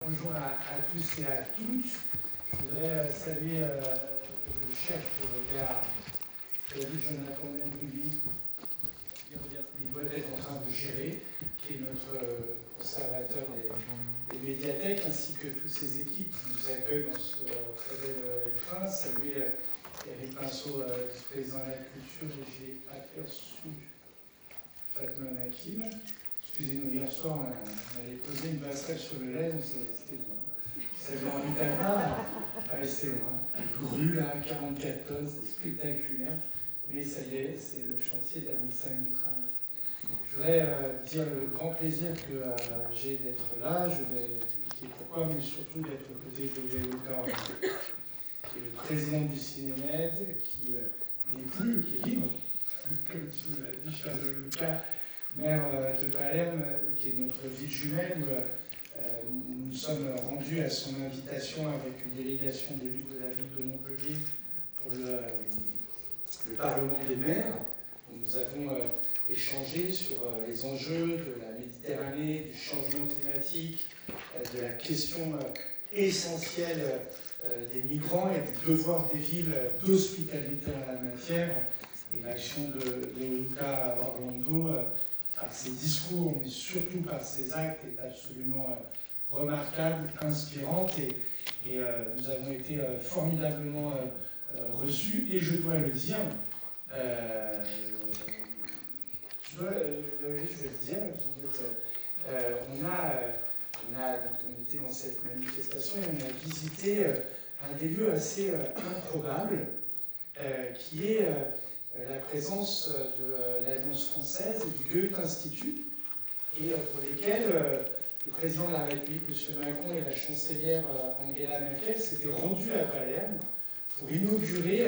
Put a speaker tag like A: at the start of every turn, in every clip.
A: bonjour à tous et à toutes. Je voudrais saluer le chef de gare, David Jonathan Mendouli, il doit être en train de gérer, qui est notre conservateur des médiathèques, ainsi que toutes ses équipes qui nous accueillent dans ce très bel écrin. Saluer Eric Pinceau, vice-président de la culture, et j'ai aperçu Fatma Nakim. Excusez-nous, hier soir, on avait posé une passerelle sur le lait, donc c'était bon. Ça avait envie d'avoir, c'était loin. Grue, là, 44 tonnes, c'était spectaculaire. Mais ça y est, c'est le chantier de la 2005 du travail. Je voudrais dire le grand plaisir que j'ai d'être là. Je vais expliquer pourquoi, mais surtout d'être aux côtés de Luca, qui est le président du Cinémed, qui n'est plus, qui est libre, comme tu l'as dit, cher Luca, maire de Palerme, qui est notre ville jumelle, où nous sommes rendus à son invitation avec une délégation d'élus de la ville de Montpellier pour le Parlement des maires, où nous avons échangé sur les enjeux de la Méditerranée, du changement climatique, de la question essentielle des migrants et du devoir des villes d'hospitalité en la matière. Et l'action de Luca Orlando, par ses discours, mais surtout par ses actes, est absolument remarquable, inspirante. Et nous avons été formidablement reçus. Et je dois le dire, je vais le dire, on était dans cette manifestation et on a visité un des lieux assez improbable, qui est la présence de l'Alliance française et du Goethe-Institut, et pour lesquels le président de la République, M. Macron, et la chancelière Angela Merkel s'étaient rendus à Palerme pour inaugurer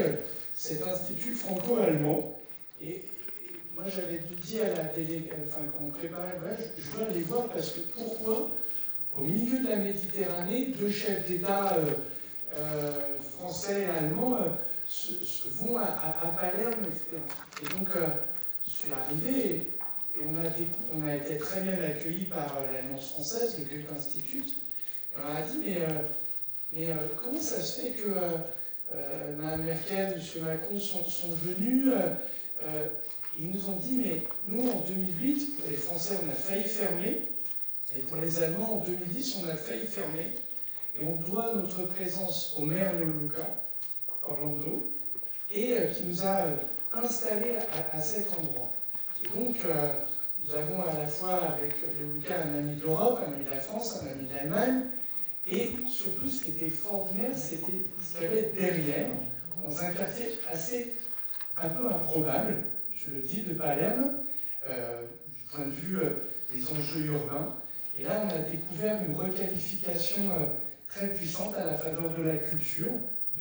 A: cet institut franco-allemand. Et moi, j'avais dit à la quand on préparait le voyage, je veux aller voir parce que pourquoi, au milieu de la Méditerranée, deux chefs d'État français et allemands vont à Palerme, etc. Et donc, je suis arrivé et on a été très bien accueillis par l'Alliance française, le Goethe-Institut. Et on a dit, mais comment ça se fait que Mme Merkel, M. Macron sont venus ils nous ont dit, mais nous, en 2008, pour les Français, on a failli fermer, et pour les Allemands, en 2010, on a failli fermer, et on doit notre présence au maire de Luca Orlando, et qui nous a installés à cet endroit. Et donc, nous avons à la fois avec Luca un ami de l'Europe, un ami de la France, un ami de l'Allemagne, et surtout, ce qui était extraordinaire, c'était ce qu'il y avait derrière, dans un quartier un peu improbable, je le dis, de Palerme, du point de vue des enjeux urbains. Et là, on a découvert une requalification très puissante à la faveur de la culture,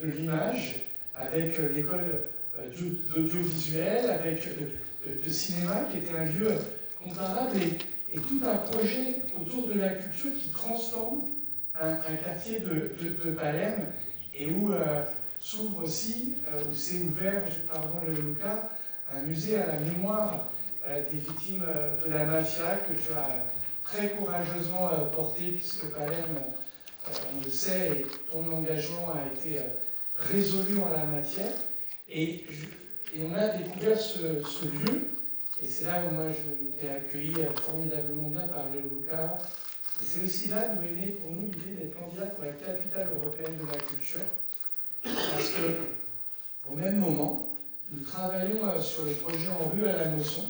A: de l'image, avec l'école d'audiovisuel, avec de cinéma, qui était un lieu comparable, et tout un projet autour de la culture qui transforme un quartier de Palerme, et où s'ouvre aussi, où s'est ouvert, pardon le Luca, un musée à la mémoire des victimes de la mafia que tu as très courageusement porté, puisque Palerme, on le sait, et ton engagement a été résolu en la matière. Et on a découvert ce lieu, et c'est là où moi je m'étais accueilli formidablement bien par le Luca. Et c'est aussi là d'où est née pour nous l'idée d'être candidat pour la capitale européenne de la culture. Parce qu'au même moment, nous travaillons sur les projets en rue à la Mosson,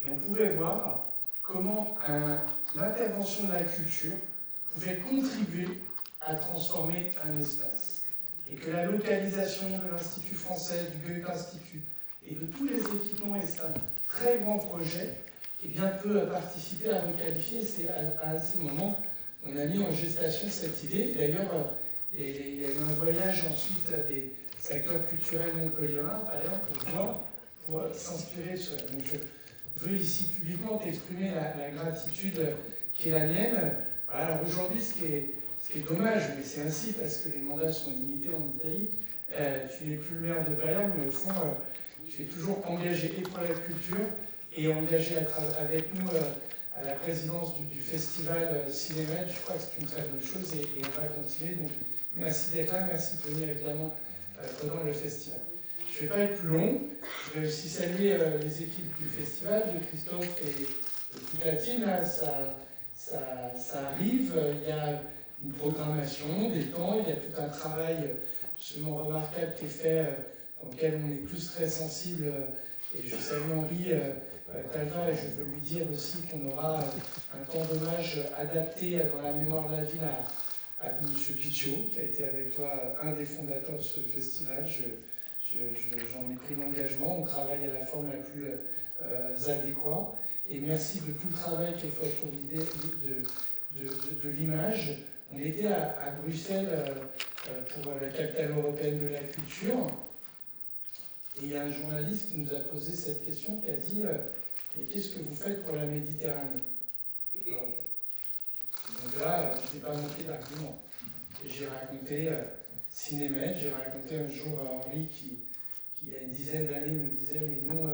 A: et on pouvait voir comment l'intervention de la culture pouvait contribuer à transformer un espace. Et que la localisation de l'Institut français, du Goethe-Institut, et de tous les équipements, et c'est un très grand projet, eh bien, peut participer à requalifier. C'est à ce moment qu'on a mis en gestation cette idée. D'ailleurs, il y a eu un voyage ensuite des acteurs culturels montpelliérains, par exemple, pour s'inspirer de cela. Donc, je veux ici publiquement t'exprimer la gratitude qui est la mienne. Voilà, alors aujourd'hui, ce qui est dommage, mais c'est ainsi parce que les mandats sont limités en Italie, tu n'es plus le maire de Palerme, mais au fond, tu es toujours engagé et pour la culture et engagé avec nous à la présidence du festival Cinémed. Je crois que c'est une très bonne chose et on va continuer. Donc, merci d'être là, merci de venir évidemment pendant le festival. Je ne vais pas être plus long. Je vais aussi saluer les équipes du festival, de Christophe et de toute la team. Là, ça arrive. Il y a une programmation, des temps, il y a tout un travail absolument remarquable qui est fait, dans lequel on est tous très sensibles. Et je salue Henri Talva et je veux lui dire aussi qu'on aura un temps d'hommage adapté dans la mémoire de la ville à M. Picciot, qui a été avec toi un des fondateurs de ce festival. J'en ai pris l'engagement. On travaille à la forme la plus adéquate. Et merci de tout le travail qui est fait autour de l'image. On était à Bruxelles pour la capitale européenne de la culture. Et il y a un journaliste qui nous a posé cette question, qui a dit mais qu'est-ce que vous faites pour la Méditerranée? Donc là, je n'ai pas manqué d'arguments. J'ai raconté Cinémed, j'ai raconté un jour à Henri qui, il y a une dizaine d'années, me disait mais nous,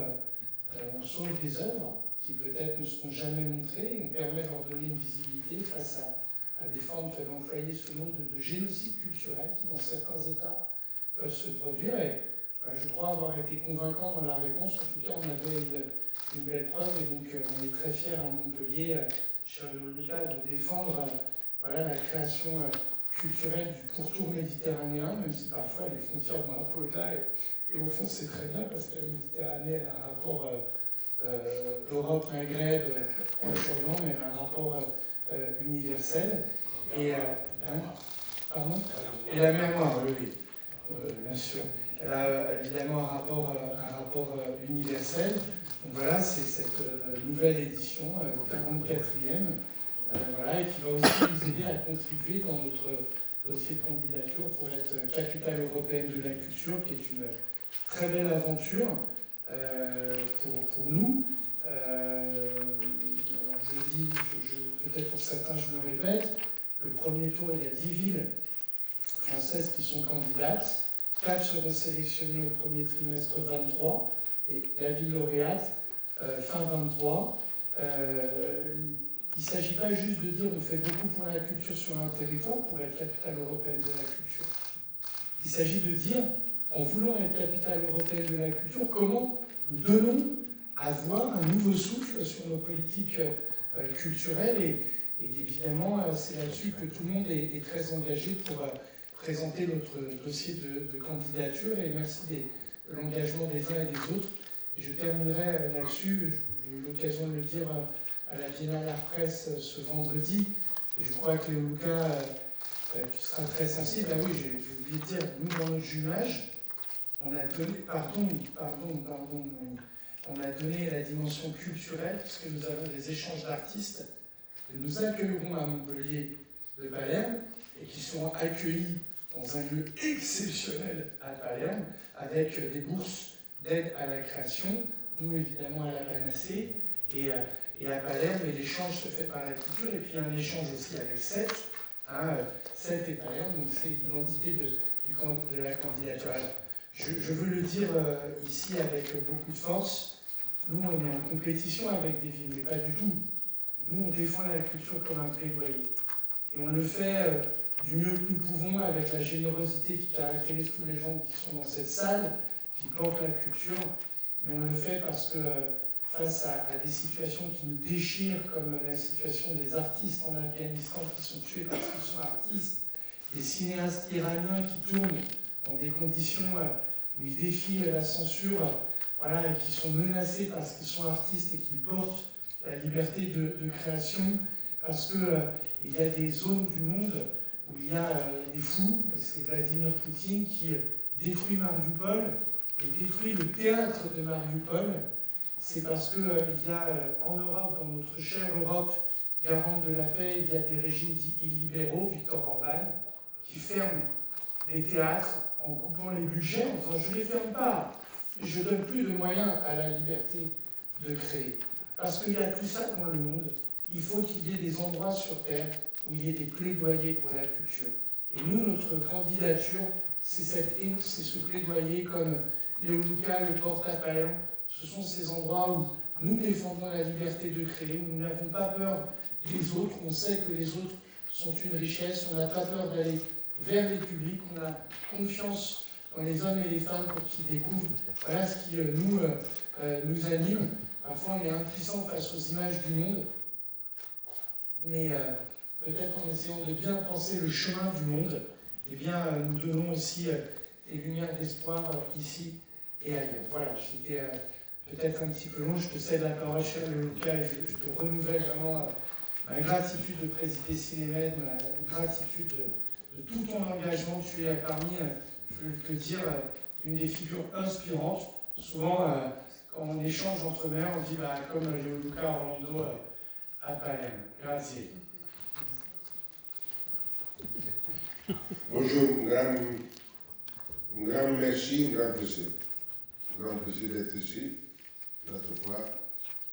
A: on sauve des œuvres qui peut-être ne seront jamais montrées, et on permet de leur donner une visibilité face à des formes qui avaient employé ce mot de génocide culturel qui, dans certains États, peuvent se produire. Et je crois avoir été convaincant dans la réponse. En tout cas, on avait une belle preuve. Et donc, on est très fiers à Montpellier, cher Lucas, de défendre la création culturelle du pourtour méditerranéen, même si parfois les frontières vont un peu au-delà. Et au fond, c'est très bien, parce que la Méditerranée a un rapport Europe-Maghreb, Proche-Orient, mais un rapport universel. Et, pardon, et la mémoire, oui, bien sûr. Elle a évidemment un rapport universel. Donc voilà, c'est cette nouvelle édition, 44e, et qui va aussi nous aider à contribuer dans notre dossier de candidature pour être capitale européenne de la culture, qui est une très belle aventure pour nous. Alors je dis, peut-être pour certains je me répète, le premier tour, il y a 10 villes françaises qui sont candidates. 4 seront sélectionnées au premier trimestre 23 et la ville lauréate fin 23. Il ne s'agit pas juste de dire on fait beaucoup pour la culture sur un territoire, pour être capitale européenne de la culture. Il s'agit de dire, en voulant être capitale européenne de la culture, comment nous donnons à voir un nouveau souffle sur nos politiques culturelles. Et évidemment, c'est là-dessus que tout le monde est très engagé pour présenter notre dossier de candidature. Et merci de l'engagement des uns et des autres. Et je terminerai là-dessus. J'ai eu l'occasion de le dire à la Biennale Art Presse ce vendredi. Et je crois que Léo Lucas, tu seras très sensible. Ah oui, j'ai oublié de dire, nous, dans notre jumelage, on a donné, on a donné la dimension culturelle, puisque nous avons des échanges d'artistes que nous accueillerons à Montpellier de Palerme et qui seront accueillis dans un lieu exceptionnel à Palerme, avec des bourses d'aide à la création, nous évidemment à la Panacée, et à Palerme, et l'échange se fait par la culture, et puis un échange aussi avec Sète, Sète et Palerme, donc c'est l'identité de la candidature. Alors, je veux le dire ici avec beaucoup de force, nous on est en compétition avec des villes, mais pas du tout. Nous on défend la culture comme un plaidoyer. Et on le fait du mieux que nous pouvons avec la générosité qui caractérise tous les gens qui sont dans cette salle, qui portent la culture. Et on le fait parce que face à des situations qui nous déchirent, comme la situation des artistes en Afghanistan qui sont tués parce qu'ils sont artistes, des cinéastes iraniens qui tournent dans des conditions où ils défient la censure, et qui sont menacés parce qu'ils sont artistes et qu'ils portent la liberté de création, parce qu'il y a des zones du monde où il y a des fous, et c'est Vladimir Poutine qui détruit Mariupol et détruit le théâtre de Mariupol. C'est parce qu'il y a en Europe, dans notre chère Europe, garante de la paix, il y a des régimes dits illibéraux, Viktor Orban, qui ferment les théâtres en coupant les budgets, en disant je ne les ferme pas, je ne donne plus de moyens à la liberté de créer. Parce qu'il y a tout ça dans le monde, il faut qu'il y ait des endroits sur Terre où il y ait des plaidoyers pour la culture. Et nous, notre candidature, c'est ce plaidoyer comme Léo Lucas le porte à Palerme. Ce sont ces endroits où Nous défendons la liberté de créer, nous n'avons pas peur des autres, on sait que les autres sont une richesse, on n'a pas peur d'aller vers les publics, on a confiance dans les hommes et les femmes pour qu'ils découvrent. Voilà ce qui nous anime. Parfois on est impuissant face aux images du monde, mais peut-être en essayant de bien penser le chemin du monde, eh bien, nous donnons aussi des lumières d'espoir ici et ailleurs. Voilà, j'étais peut-être un petit peu long, je te cède la parole, cher Lucas, et je te renouvelle vraiment ma gratitude de présider Cinémed, ma gratitude de tout ton engagement. Tu es parmi, je veux te dire, une des figures inspirantes. Souvent, quand on échange entre mères, on dit comme Gianluca Orlando à Palerme. Grazie.
B: Bonjour, un grand merci, un grand plaisir. Un grand plaisir d'être ici, notre fois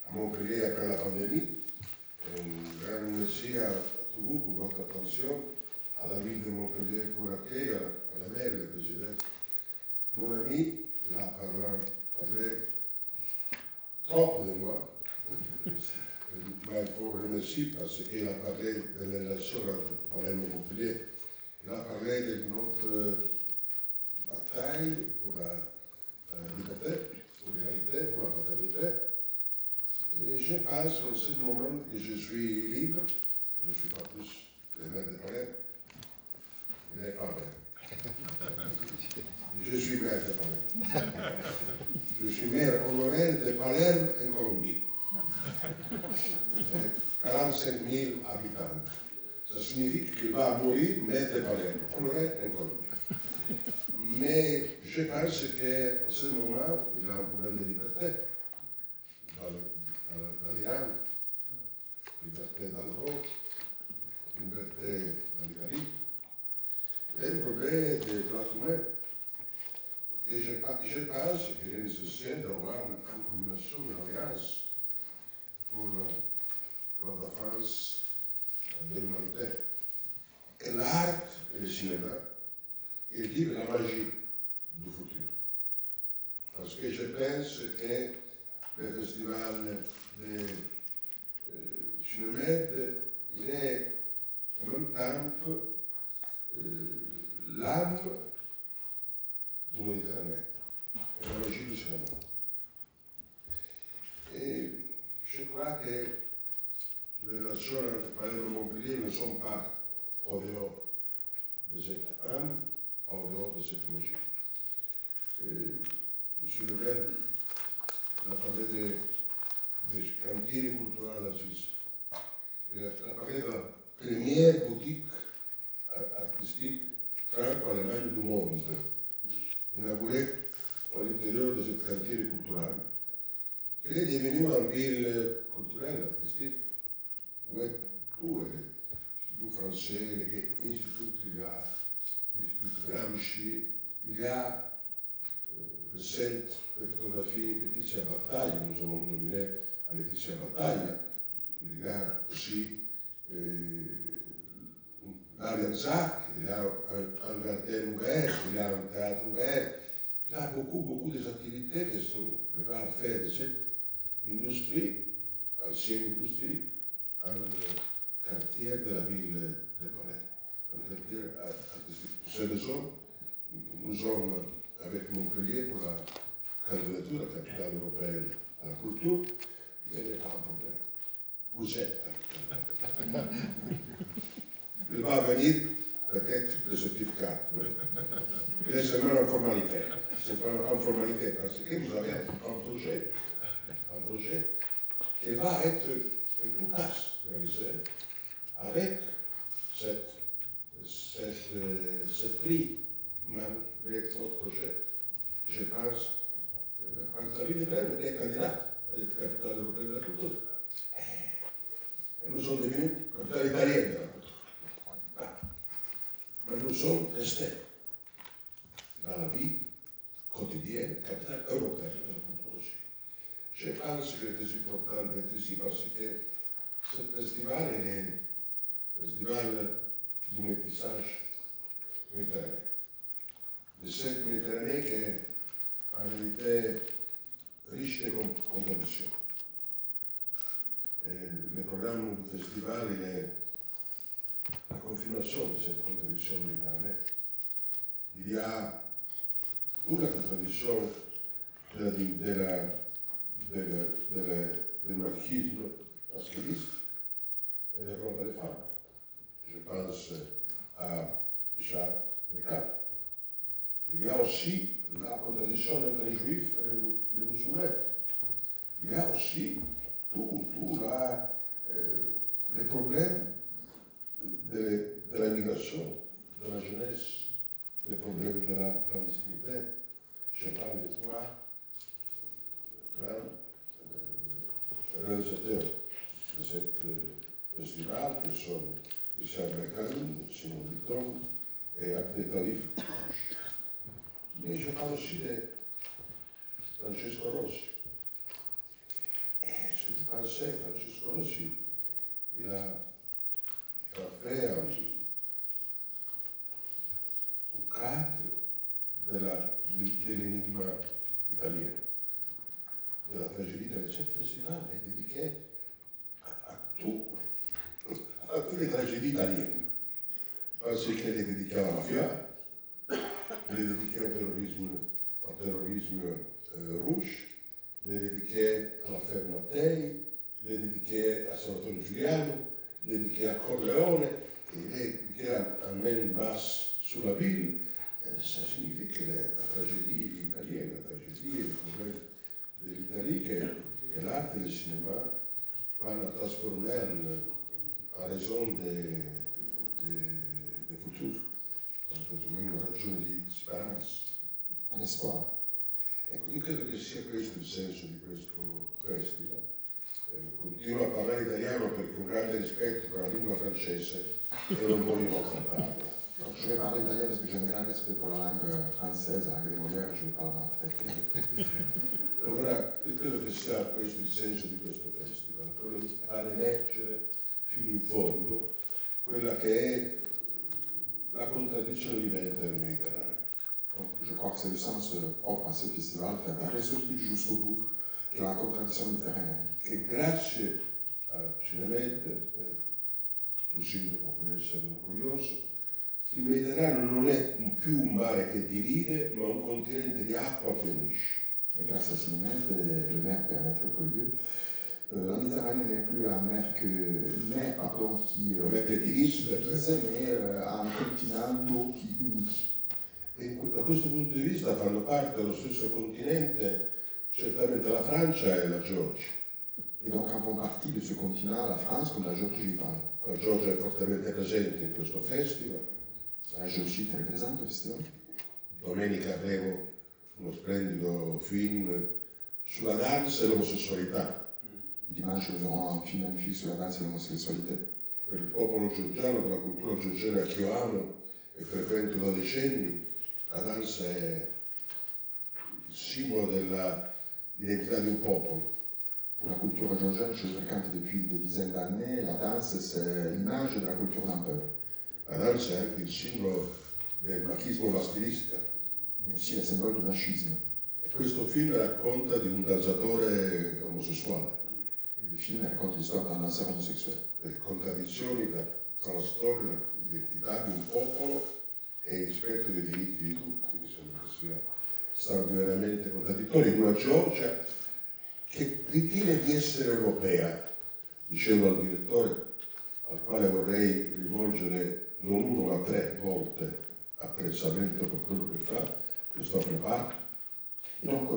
B: à Montpellier après la pandémie. Et un grand merci à tous vous pour votre attention, à la ville de Montpellier pour l'accueil, à la maire, le président. Mon ami, il a parlé trop de moi. Mais il faut le remercier parce qu'il a parlé de la relation entre Palerme et Montpellier. Il a parlé de notre bataille pour la liberté, pour l'égalité, pour la fraternité. Et je pense en ce moment que je suis libre. Je ne suis pas plus le maire de Palerme. Il n'est pas maire. Je suis maire de Palerme. Je suis maire honoraire de Palerme en Colombie. 45 000 habitants. Ça signifie qu'il va mourir maire de Palerme, honoraire en Colombie. Mais je pense qu'en ce moment, il y a un problème de liberté dans l'Iran, liberté dans l'Europe, liberté dans l'Italie. Il y a un problème de droits humains. Et je pense qu'il est nécessaire d'avoir une combinaison, une alliance pour la défense de l'humanité. Et l'art et le cinéma, ils disent la magie du futur. Parce que je pense que le festival de Cinémed, il est en même temps l'âme du Méditerranée et la magie du cinéma. Et je crois que les relations entre Palerme et Montpellier ne sont pas au dehors de cette âme, au dehors de cette magie. M. Le Maire a parlé des cantieri culturels en Suisse. Il a parlé de la première boutique artistique franco-allemande du monde, inaugurée à l'intérieur de cette cantieri culturel. Il est devenu une ville culturelle, artistique, où tout l'Institut français, l'Institut, il y a l'Institut Gramsci, il y a le centre de photographie Laetitia Battaglia, nous avons nominé à Laetitia Battaglia, il y a aussi l'Arianzac, il y a un jardin ouvert, il y a un théâtre ouvert, il y a beaucoup d'activités qui sont à faire de cette industrie, ancienne industrie, un quartier de la ville de Palerme, un quartier artistique. Pour cette raison, nous sommes avec Montpellier pour la candidature à la capitale européenne à la culture, mais il n'y a pas un problème. Vous êtes la capitale européenne. Il va venir peut-être le certificat. Il est seulement en formalité. C'est pas en formalité, parce que vous avez un projet qui va être en tout cas réalisé avec ce prix, malgré votre projet. Je pense quand la ville de Palerme était candidate à être capitale européenne de la culture. Et nous sommes devenus capitale italienne de la culture. Mais nous sommes restés dans la vie quotidienne, capitale européenne de la culture aussi. Je pense qu'il est important d'être ici parce que ce festival est un festival du métissage méditerranéen. De cette Méditerranée qui est en réalité riche de contradictions. le programme du festival est la confirmation de cette contradiction méditerranéenne. Il y a une contradiction du marxisme pascaliste et des droits des femmes. Je pense à Charles Leclerc. Il y a aussi la contradiction entre les juifs et les musulmans. Il y a aussi tout les problèmes de la migration, de la jeunesse, les problèmes de la clandestinité. Je parle de trois grands réalisateurs de ce festival, qui sont Richard Bergman, Simon Bitton et Abdel Talif. Mais je parle aussi de Francesco Rossi. Et si vous pensez, Francesco Rossi, il a fait un cadre de l'énigme italien, de la tragédie italienne. Ce festival est dédié à toutes les tragédies italiennes. Parce qu'elle est dédiée à la mafia, elle est dédiée au terrorisme rouge, elle est dédiée à l'affaire Mattei, elle est dédiée à Salvatore Giuliano, elle est dédiée à Corleone, et elle est dédiée à main basse sur la ville. Ça signifie que la tragédie italienne, la tragédie et le problème de l'Italie, que l'art et le cinéma vont transformer en raison des futurs, quantomeno una ragione di speranza, un espoir. Ecco, io credo che sia questo il senso di questo festival. Continuo a parlare italiano perché ho un grande rispetto per la lingua francese e non voglio maltrattarla.
C: Je vais parler italien parce que j'ai un grand respect pour la langue française, la langue di Molière, je vais pas la maltraiter.
B: Allora, io credo che sia questo il senso di questo festival, quello di far emergere fino in fondo quella che è la contraddizione vivente del Mediterraneo.
C: Donc, je crois que c'est le sens propre à ce festival, faire ressortir jusqu'au bout la contradiction méditerranéenne.
B: Che grazie a Cinemette, il sindaco può essere orgoglioso, il Mediterraneo non è più un mare che divide, ma un continente di acqua che unisce.
C: Et grâce à Cinemette, le maire peut en être orgueilleux. La Méditerranée n'est plus un mer qui divise, mais un continent d'eau qui unit.
B: E da questo punto di vista fanno parte dello stesso continente certamente la Francia e la Georgia.
C: Et donc en font partie de ce continent la France comme la Géorgie y parle.
B: La Georgia è fortemente presente in questo festival.
C: La Géorgie est présente au festival.
B: Domenica avremo uno splendido film sulla danza e l'omosessualità.
C: Dimanche, nous aurons un film magnifique sur la danse et l'homosexualité.
B: Per il popolo georgiano, per la cultura georgiana che io amo e frequento da decenni, la danza è il simbolo dell'identità di un popolo.
C: Pour la culture georgienne, je fréquente depuis des dizaines d'années, la danse c'est l'image de la culture d'un peuple.
B: La danza è anche il simbolo del machismo maschilista.
C: Mais aussi le symbole du machisme.
B: E questo film racconta di un danzatore omosessuale.
C: Le film raconte l'histoire d'un danseur homosexuel.
B: Delle contraddizioni tra la storia, l'identità di un popolo e il rispetto dei diritti di tutti, che sembra che sia straordinariamente contraddittorio in una Georgia che ritiene di essere europea. Dicevo al direttore, al quale vorrei rivolgere non uno ma 3 volte apprezzamento per quello che fa, Christophe Lepard.
C: Et donc,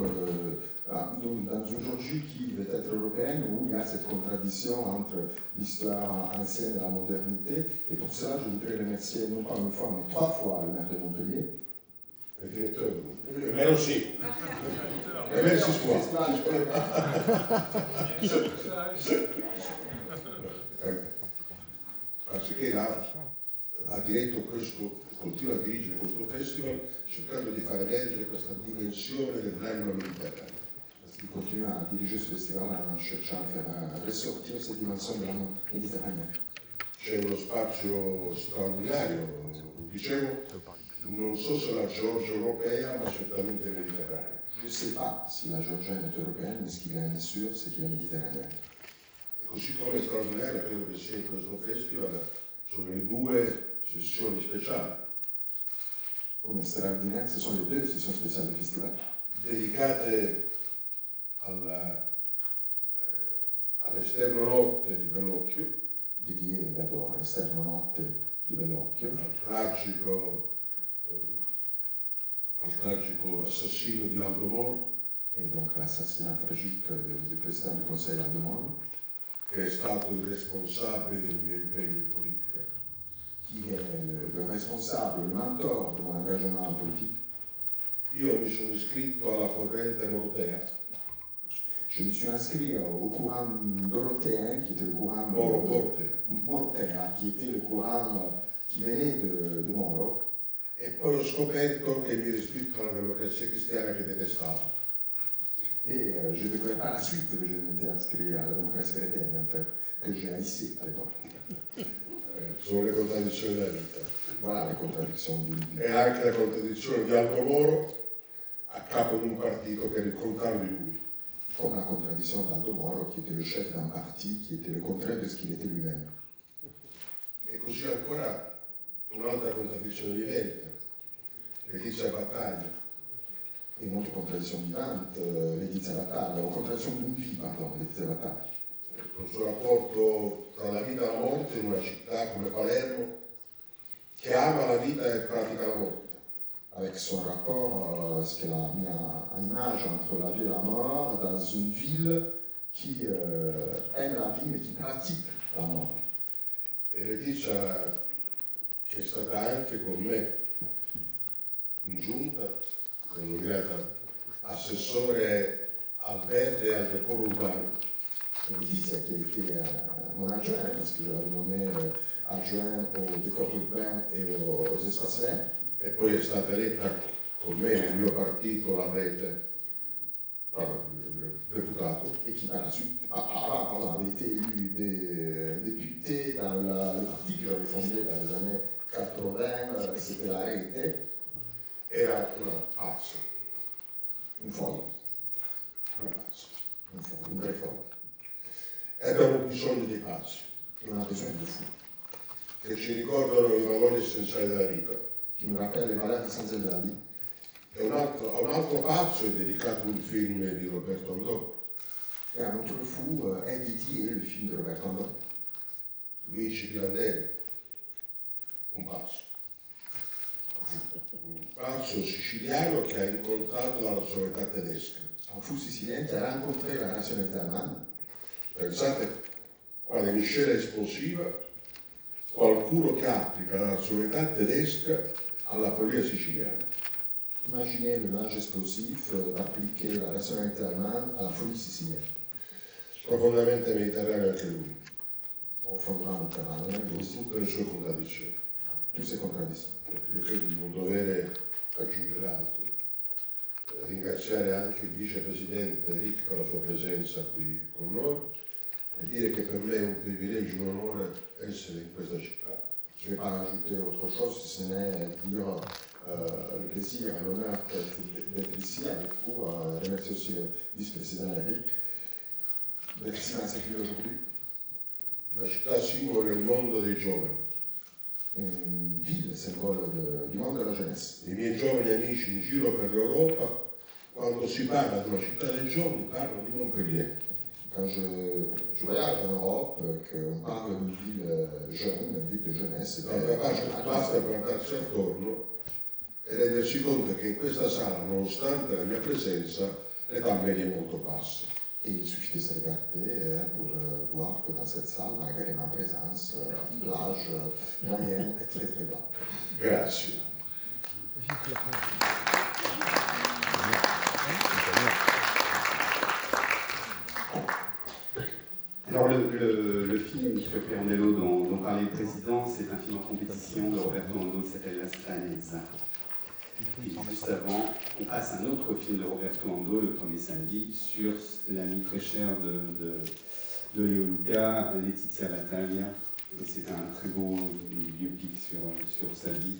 C: dans une Georgie qui veut être européenne, où il y a cette contradiction entre l'histoire ancienne et la modernité, et pour cela, je voudrais remercier non pas une fois, mais 3 fois le maire de Montpellier.
B: Le direttore, merci. E merci scuola. Perché ha diretto questo, continua a dirigere questo festival cercando di far emergere questa dimensione dell'anima mediterranea.
C: Il continue à diriger ce festival en cherchant à faire ressortir cette dimension de l'âme méditerranéenne.
B: C'è uno spazio straordinario, dicevo, non so se la Georgia europea, ma certamente mediterranea.
C: Je ne sais pas si la Géorgie est européenne, mais ce qu'il est sûr, c'est qu'il est méditerranéen.
B: così come straordinaria credo che sia in questo festival sono le 2 sessioni speciali.
C: Come straordinaire, ce sont les 2 sessions spéciales du festival.
B: Dedicate all'esterno notte di Bellocchio,
C: Dédié d'abord all'esterno notte di Bellocchio,
B: al tragico assassino di Aldo Moro,
C: et donc l'assassinat tragique du président du Conseil Aldo Moro,
B: che è stato il responsabile del mio impegno in politica.
C: qui est le responsable, le mentor de mon engagement en politique.
B: Io mi sono iscritto alla corrente Morotea.
C: Je me suis inscrit au courant dorotéen, qui était le courant Morotea, qui était le courant qui venait de Moro.
B: E poi ho scoperto che mi ero iscritto alla Democrazia Cristiana che detestavo.
C: Et je ne découvrais pas la suite que je m'étais inscrit à la démocratie chrétienne, en fait, que j'ai haïssé à l'époque.
B: Sono le contraddizioni della vita.
C: Voilà les contradictions d'une vie.
B: E anche la contraddizione di Aldo Moro a capo di un partito che era il contrario di lui.
C: Comme la contradiction d'Aldo Moro, qui était le chef d'un parti qui était le contraire de ce qu'il était lui-même.
B: E così ancora un'altra contraddizione vivente, Letizia Battaglia.
C: Et une autre contradiction vivante, Letizia Battaglia, o contradiction d'une vie, pardon, Letizia Battaglia.
B: Il suo rapporto tra la vita e la morte in una città come Palermo, che ama la vita e pratica la morte.
C: Avec son rapport, ce qu'elle a mis en image entre la vie et la mort, dans une ville qui aime la vie mais qui pratique la mort.
B: E Letizia è stata anche con me in giunta, è nominata assessore al verde e al decoro urbano.
C: Et Laetitia, qui a été mon adjoint, parce que je l'avais nommé adjoint au décor urbain et aux espaces verts.
B: E poi è stata eletta con me nel mio partito la rete, deputato.
C: Et qui par la suite avait été élu député dans le parti que j'avais fondé dans les années 80, c'était la Rete.
B: Era una pazza,
C: Une folle,
B: una pazza.
C: une vraie folle.
B: E abbiamo bisogno di pazzi,
C: Et on a besoin de fous,
B: che ci ricordano i valori essenziali della vita.
C: qui nous rappellent les valeurs essentielles de la vie.
B: E a un altro pazzo è dedicato un film di Roberto Andò,
C: Et un autre fou est dédié le film de Roberto Andò,
B: Luigi Pirandelli, un pazzo. Un pazzo siciliano che ha incontrato la nazionalità tedesca.
C: un fou sicilien qui a rencontré la nationalité allemande.
B: Pensate quale miscela esplosiva, qualcuno che applica la nazionalità tedesca alla follia siciliana.
C: Imaginez le mélange explosif d'appliquer la nationalité allemande à la folie sicilienne.
B: Profondamente mediterraneo anche lui,
C: Profondément méditerranéen,
B: con tutte le sue contraddizioni.
C: toutes ces contradictions.
B: Io credo di non dovere aggiungere altro. Ringraziare anche il vicepresidente Rick per la sua presenza qui con noi e dire che per me è un privilegio, un onore essere in questa città.
C: Je ne vais pas rajouter autre chose, si ce n'est dire le plaisir et l'honneur d'être ici avec vous. Remercier aussi le vice-président Eric d'être ici dans cette ville aujourd'hui.
B: Una città simbolo nel mondo dei giovani.
C: Une ville symbole du monde de la jeunesse.
B: I miei giovani amici in giro per l'Europa, quando si parla di una città dei giovani, parlano di Montpellier.
C: Quand je voyage en Europe, qu'on parle d'une ville jeune, une ville de jeunesse,
B: Basta guardarsi attorno e rendersi conto che in questa sala, nonostante la mia presenza, l'età media è molto bassa.
C: et il suffit de se regarder pour voir que dans cette salle, malgré ma présence, l'âge moyen est très très bas.
B: Grazie.
D: Alors le film sur Pirandello dont parlait le président, c'est un film en compétition de Roberto Ando qui s'appelle La Stanezza. Et juste avant, on passe un autre film de Roberto Ando, le premier samedi, sur l'ami très cher de Leo Luca, Letizia Battaglia. Et c'est un très beau biopic sur sa vie,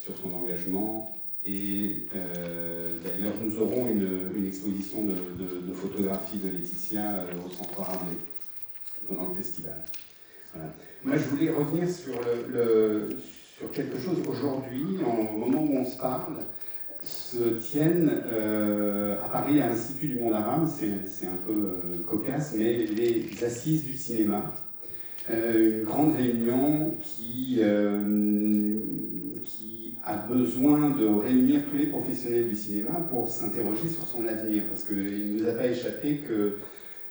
D: sur son engagement. Et d'ailleurs, nous aurons une exposition de photographies de Letizia au Centre Rabelais pendant le festival. Voilà. Moi, je voulais revenir sur quelque chose. Aujourd'hui, au moment où on se parle, se tiennent à Paris, à l'Institut du Monde Arabe, c'est un peu cocasse, mais les assises du cinéma. Une grande réunion qui a besoin de réunir tous les professionnels du cinéma pour s'interroger sur son avenir, parce qu'il ne nous a pas échappé que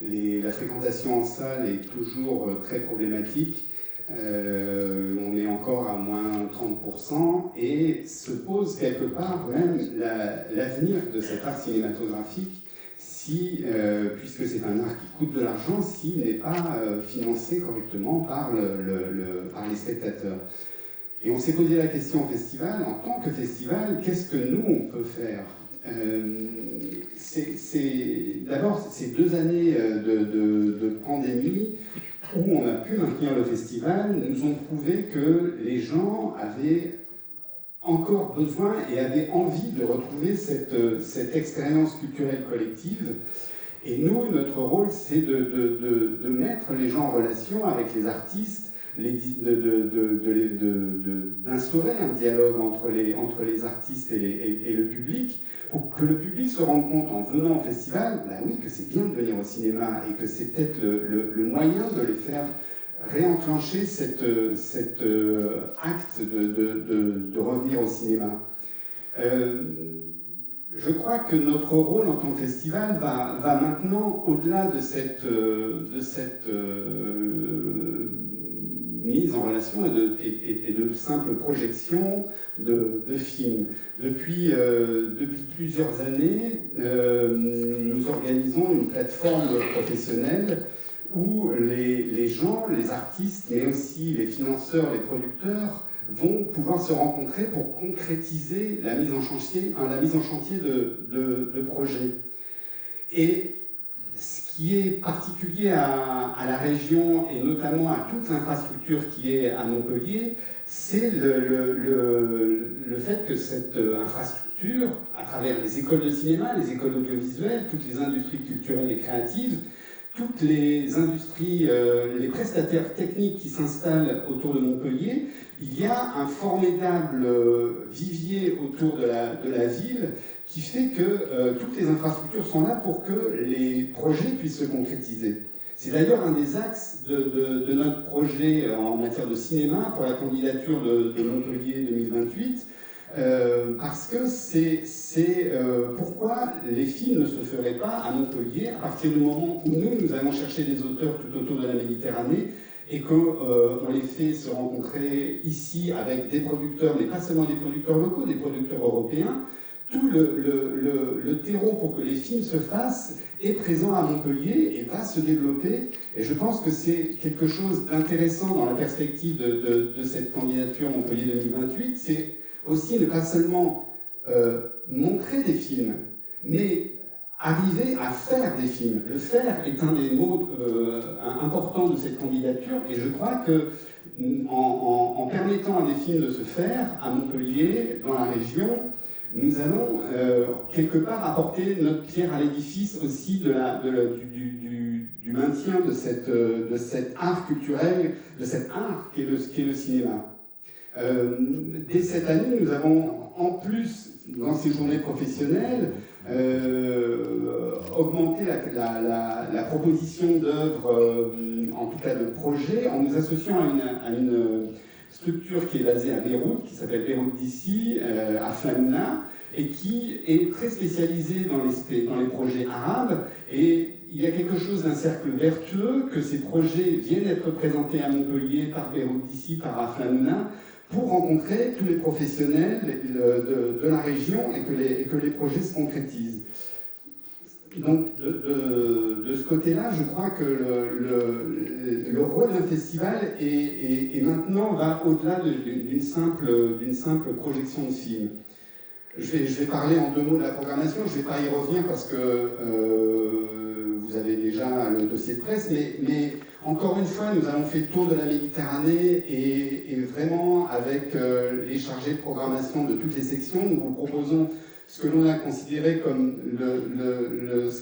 D: la fréquentation en salle est toujours très problématique. On est encore à moins 30%, et se pose quelque part même l'avenir de cet art cinématographique, puisque c'est un art qui coûte de l'argent, s'il n'est pas financé correctement par les spectateurs. Et on s'est posé la question au festival, en tant que festival, qu'est-ce que nous on peut faire? D'abord, ces 2 années de pandémie où on a pu maintenir le festival nous ont prouvé que les gens avaient encore besoin et avaient envie de retrouver cette expérience culturelle collective. Et nous, notre rôle, c'est de mettre les gens en relation avec les artistes, d'instaurer un dialogue entre les artistes et le public, pour que le public se rende compte en venant au festival, bah oui, que c'est bien de venir au cinéma et que c'est peut-être le moyen de les faire réenclencher cet acte de revenir au cinéma. Je crois que notre rôle en tant que festival va maintenant au-delà de cette mise en relation et de simple projection de films. Depuis plusieurs années, nous organisons une plateforme professionnelle où les gens, les artistes, mais aussi les financeurs, les producteurs, vont pouvoir se rencontrer pour concrétiser la mise en chantier de projets. Et ce qui est particulier à la région, et notamment à toute l'infrastructure qui est à Montpellier, c'est le fait que cette infrastructure, à travers les écoles de cinéma, les écoles audiovisuelles, toutes les industries culturelles et créatives, toutes les industries, les prestataires techniques qui s'installent autour de Montpellier, il y a un formidable vivier autour de la ville qui fait que toutes les infrastructures sont là pour que les projets puissent se concrétiser. C'est d'ailleurs un des axes de notre projet en matière de cinéma pour la candidature de Montpellier 2028, parce que c'est pourquoi les films ne se feraient pas à Montpellier à partir du moment où nous allons chercher des auteurs tout autour de la Méditerranée et qu'on les fait se rencontrer ici avec des producteurs, mais pas seulement des producteurs locaux, des producteurs européens. Tout le terreau pour que les films se fassent est présent à Montpellier et va se développer. Et je pense que c'est quelque chose d'intéressant dans la perspective de cette candidature Montpellier 2028. C'est aussi ne pas seulement montrer des films, mais arriver à faire des films. Le faire est un des mots importants de cette candidature, et je crois que en permettant à des films de se faire à Montpellier, dans la région, nous allons quelque part apporter notre pierre à l'édifice aussi du maintien de cet art culturel, de cet art qu'est le cinéma. Dès cette année, nous avons en plus, dans ces journées professionnelles, augmenté la proposition d'œuvres, en tout cas de projets, en nous associant à une structure qui est basée à Beyrouth, qui s'appelle Beyrouth d'ici, à Flamouna, et qui est très spécialisée dans les projets arabes. Et il y a quelque chose d'un cercle vertueux, que ces projets viennent être présentés à Montpellier par Beyrouth d'ici, par Aflamouna, pour rencontrer tous les professionnels de la région et que les projets se concrétisent. Donc, de ce côté-là, je crois que le rôle d'un festival est maintenant va au-delà d'une simple projection de film. Je vais parler en 2 mots de la programmation, je ne vais pas y revenir parce que vous avez déjà le dossier de presse, mais encore une fois, nous avons fait le tour de la Méditerranée et vraiment avec les chargés de programmation de toutes les sections, nous vous proposons ce que l'on a considéré comme ce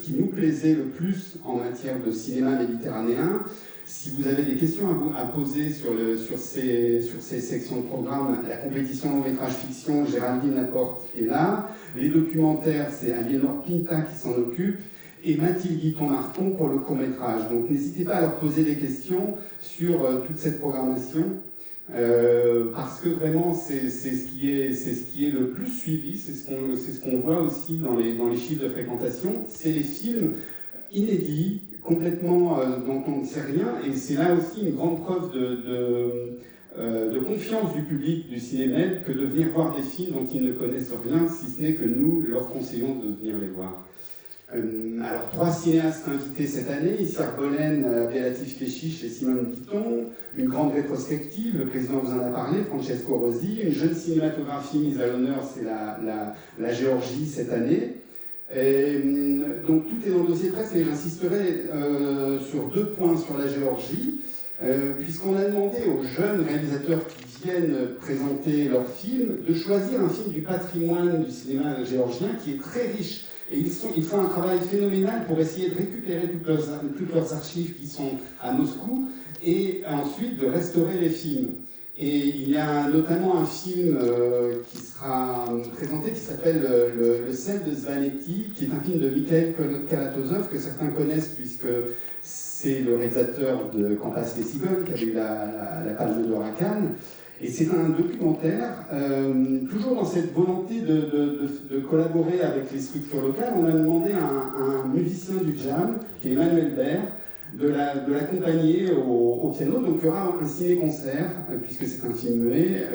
D: qui nous plaisait le plus en matière de cinéma méditerranéen. Si vous avez des questions à poser sur ces sections de programme, la compétition long métrage fiction, Géraldine Laporte est là. Les documentaires, c'est Aliénor Pinta qui s'en occupe. Et Mathilde Guiton-Marton pour le court-métrage. Donc n'hésitez pas à leur poser des questions sur toute cette programmation, parce que vraiment c'est ce qui est le plus suivi, c'est ce qu'on voit aussi dans les chiffres de fréquentation, c'est les films inédits, complètement dont on ne sait rien, et c'est là aussi une grande preuve de confiance du public du cinéma que de venir voir des films dont ils ne connaissent rien, si ce n'est que nous leur conseillons de venir les voir. Alors, 3 cinéastes invités cette année, Issar Bolen, Abdelatif Kechiche et Simone Guiton, une grande rétrospective, le président vous en a parlé, Francesco Rosi, une jeune cinématographie mise à l'honneur, c'est la Géorgie cette année. Donc tout est dans le dossier presse, mais j'insisterai sur 2 points sur la Géorgie, puisqu'on a demandé aux jeunes réalisateurs qui viennent présenter leurs films de choisir un film du patrimoine du cinéma géorgien qui est très riche. Et ils font un travail phénoménal pour essayer de récupérer toutes leurs archives qui sont à Moscou et ensuite de restaurer les films. Et il y a notamment un film qui sera présenté qui s'appelle Le sel de Zvanetti, qui est un film de Mikhail Kalatozov que certains connaissent puisque c'est le réalisateur de Quand passent les cigognes qui a eu la Palme d'Or à Cannes. Et c'est un documentaire, toujours dans cette volonté de collaborer avec les structures locales. On a demandé à un musicien du jam, qui est Emmanuel Baird, de l'accompagner au piano. Donc il y aura un ciné-concert, puisque c'est un film muet,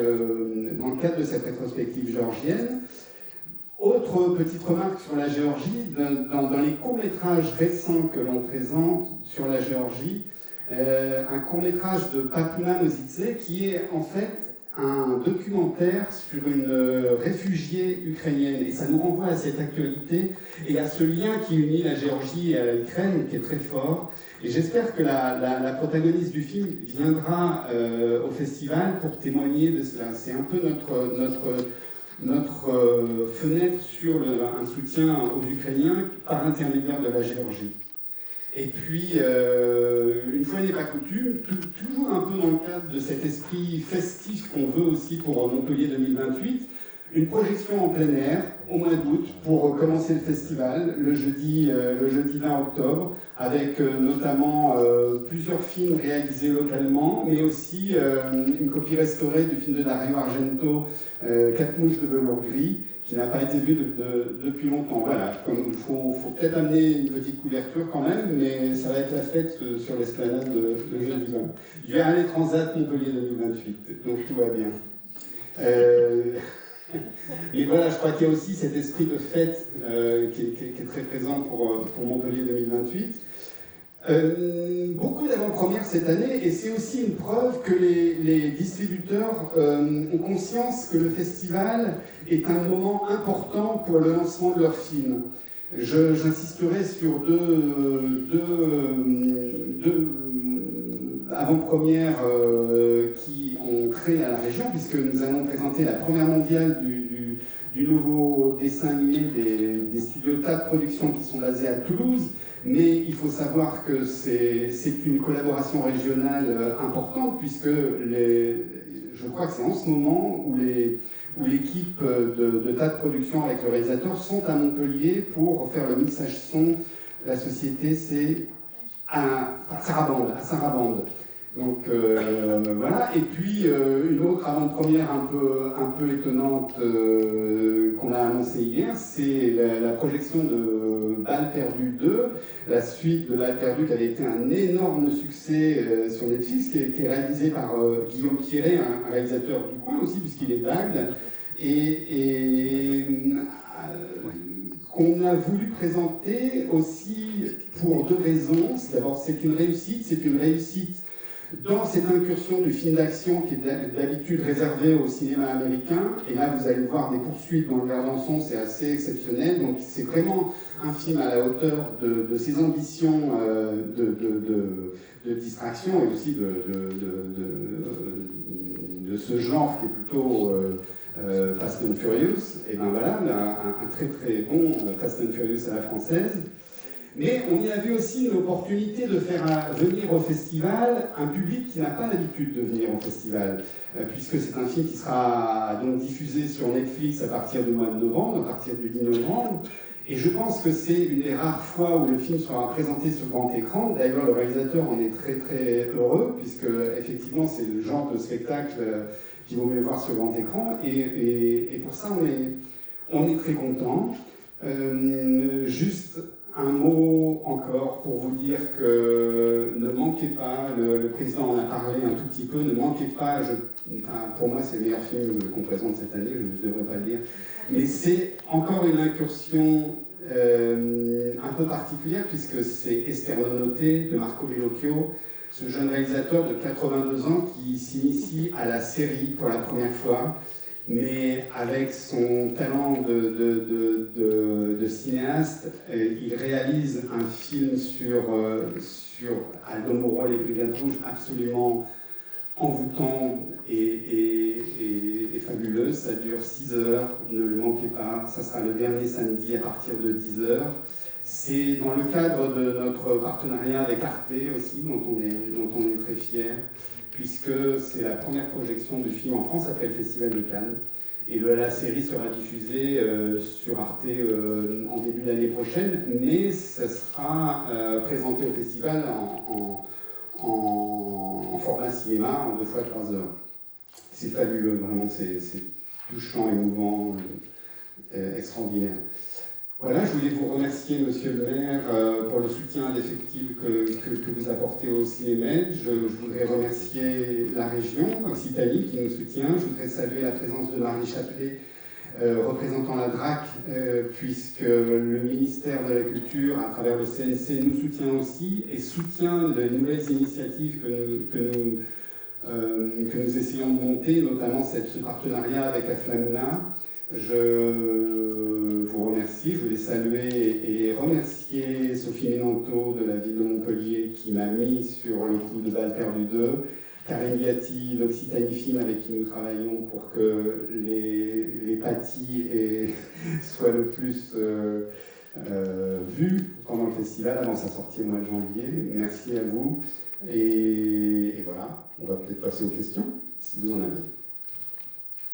D: dans le cadre de cette rétrospective géorgienne. Autre petite remarque sur la Géorgie, dans les courts-métrages récents que l'on présente sur la Géorgie, un court-métrage de Papuna Mozidze qui est en fait un documentaire sur une réfugiée ukrainienne. Et ça nous renvoie à cette actualité et à ce lien qui unit la Géorgie et l'Ukraine qui est très fort. Et j'espère que la protagoniste du film viendra au festival pour témoigner de cela. C'est un peu notre fenêtre sur un soutien aux Ukrainiens par l'intermédiaire de la Géorgie. Et puis, une fois n'est pas coutume, toujours un peu dans le cadre de cet esprit festif qu'on veut aussi pour Montpellier 2028, une projection en plein air au mois d'août pour commencer le festival, le jeudi 20 octobre, avec notamment plusieurs films réalisés localement, mais aussi une copie restaurée du film de Dario Argento, 4 mouches de velours gris, qui n'a pas été vu depuis longtemps. Voilà, il faut peut-être amener une petite couverture quand même, mais ça va être la fête sur l'esplanade de jeudi 20. Il y a les Transat Montpellier 2028, donc tout va bien. Et voilà, je crois qu'il y a aussi cet esprit de fête qui est très présent pour Montpellier 2028. Beaucoup d'avant-premières cette année, et c'est aussi une preuve que les distributeurs ont conscience que le festival est un moment important pour le lancement de leurs films. J'insisterai sur deux avant-premières qui ont créé à la région, puisque nous allons présenter la première mondiale du nouveau dessin animé des studios TAP Productions qui sont basés à Toulouse. Mais il faut savoir que c'est une collaboration régionale importante, puisque je crois que c'est en ce moment où l'équipe de TAP Productions avec le réalisateur sont à Montpellier pour faire le mixage son. La société, c'est à Sarabande. Donc voilà, et puis une autre avant-première un peu étonnante qu'on a annoncée hier, c'est la projection de Balles perdues 2, la suite de Balles perdues qui avait été un énorme succès sur Netflix, qui est réalisé par Guillaume Thierry, un réalisateur du coin aussi, puisqu'il est d'Agde, et qu'on a voulu présenter aussi pour 2 raisons. D'abord, c'est une réussite dans cette incursion du film d'action qui est d'habitude réservé au cinéma américain, et là vous allez voir des poursuites dans le Verdançon, c'est assez exceptionnel, donc c'est vraiment un film à la hauteur de ses ambitions de distraction et aussi de ce genre qui est plutôt fast Fast and Furious, et ben voilà, un très très bon Fast and Furious à la française. Mais on y a vu aussi une opportunité de faire venir au festival un public qui n'a pas l'habitude de venir au festival, puisque c'est un film qui sera donc diffusé sur Netflix à partir du mois de novembre, à partir du 10 novembre. Et je pense que c'est une des rares fois où le film sera présenté sur grand écran. D'ailleurs, le réalisateur en est très très heureux, puisque effectivement c'est le genre de spectacle qu'il vaut mieux voir sur grand écran. Et pour ça, on est très content. Juste un mot encore pour vous dire que ne manquez pas, le président en a parlé un tout petit peu, ne manquez pas, pour moi c'est le meilleur film qu'on présente cette année, je ne devrais pas le dire, mais c'est encore une incursion un peu particulière puisque c'est Esternonoté de Marco Bellocchio, ce jeune réalisateur de 82 ans qui s'initie à la série pour la première fois, mais avec son talent de cinéaste, il réalise un film sur Aldo Moro et les Brigades Rouges absolument envoûtant et fabuleux. Ça dure 6 heures, ne le manquez pas, ça sera le dernier samedi à partir de 10 heures. C'est dans le cadre de notre partenariat avec Arte aussi, dont on est très fiers, puisque c'est la première projection du film en France après le Festival de Cannes. Et la série sera diffusée sur Arte en début d'année prochaine, mais ça sera présenté au festival en format cinéma, en 2 fois 3 heures. C'est fabuleux, vraiment, c'est touchant, émouvant, extraordinaire. Voilà, je voulais vous remercier, Monsieur le maire, pour le soutien indéfectible que vous apportez au Cinémed. Je voudrais remercier la région Occitanie qui nous soutient. Je voudrais saluer la présence de Marie Chaplet, représentant la DRAC, puisque le ministère de la Culture, à travers le CNC, nous soutient aussi et soutient les nouvelles initiatives que nous essayons de monter, notamment ce partenariat avec Aflamouna. Je vous remercie, je voulais saluer et remercier Sophie Ménanto de la ville de Montpellier qui m'a mis sur le coup de Balle perdue 2, Karine Gatti d'Occitanie Film avec qui nous travaillons pour que les pâtis soient le plus vus pendant le festival, avant sa sortie au mois de janvier. Merci à vous et voilà, on va peut-être passer aux questions si vous en avez.